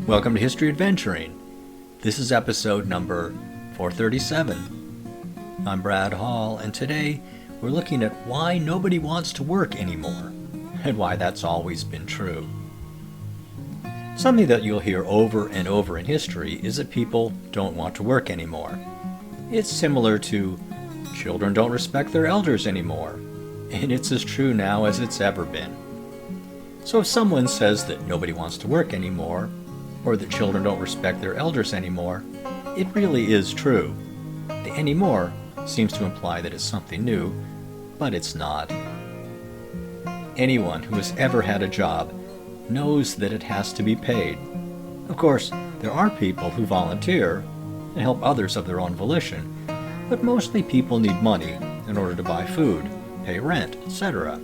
Welcome to History Adventuring. This is episode number 437. I'm Brad Hall, and today we're looking at why nobody wants to work anymore, and why that's always been true. Something that you'll hear over and over in history is that people don't want to work anymore. It's similar to children don't respect their elders anymore, and it's as true now as it's ever been. So if someone says that nobody wants to work anymore, or that children don't respect their elders anymore, it really is true. The anymore seems to imply that it's something new, but it's not. Anyone who has ever had a job knows that it has to be paid. Of course, there are people who volunteer and help others of their own volition, but mostly people need money in order to buy food, pay rent, etc.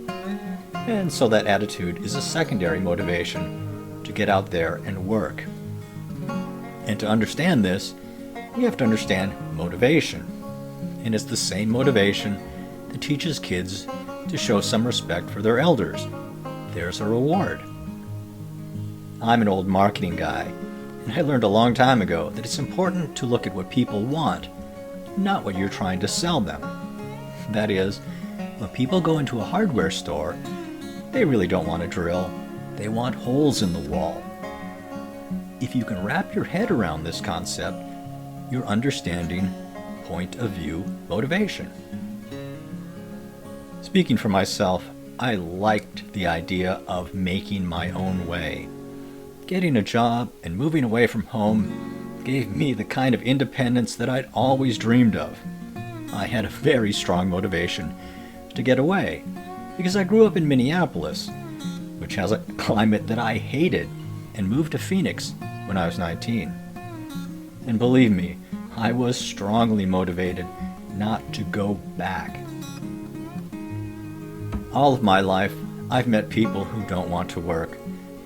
And so that attitude is a secondary motivation to get out there and work. And to understand this, we have to understand motivation. And it's the same motivation that teaches kids to show some respect for their elders. There's a reward. I'm an old marketing guy, and I learned a long time ago that it's important to look at what people want, not what you're trying to sell them. That is, when people go into a hardware store, they really don't want a drill. They want holes in the wall. If you can wrap your head around this concept, you're understanding point of view motivation. Speaking for myself, I liked the idea of making my own way. Getting a job and moving away from home gave me the kind of independence that I'd always dreamed of. I had a very strong motivation to get away because I grew up in Minneapolis, which has a climate that I hated, and moved to Phoenix when I was 19. And believe me, I was strongly motivated not to go back. All of my life, I've met people who don't want to work.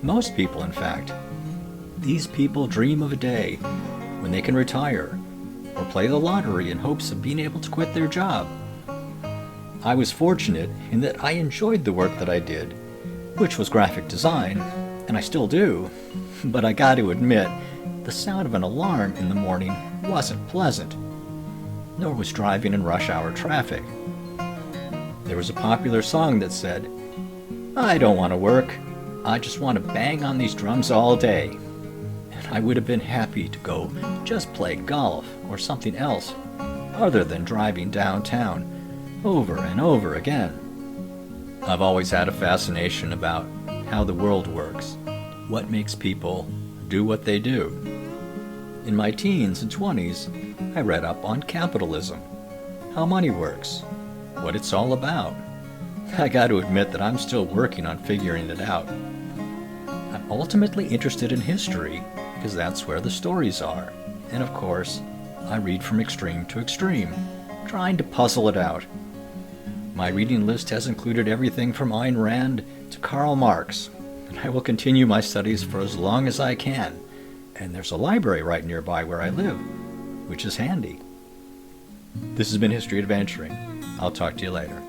Most people, in fact. These people dream of a day when they can retire or play the lottery in hopes of being able to quit their job. I was fortunate in that I enjoyed the work that I did, which was graphic design, and I still do, but I got to admit, the sound of an alarm in the morning wasn't pleasant, nor was driving in rush hour traffic. There was a popular song that said, "I don't want to work, I just want to bang on these drums all day," and I would have been happy to go just play golf or something else other than driving downtown over and over again. I've always had a fascination about how the world works, what makes people do what they do. In my teens and 20s, I read up on capitalism, how money works, what it's all about. I got to admit that I'm still working on figuring it out. I'm ultimately interested in history because that's where the stories are. And of course, I read from extreme to extreme, trying to puzzle it out. My reading list has included everything from Ayn Rand to Karl Marx, and I will continue my studies for as long as I can. And there's a library right nearby where I live, which is handy. This has been History Adventuring. I'll talk to you later.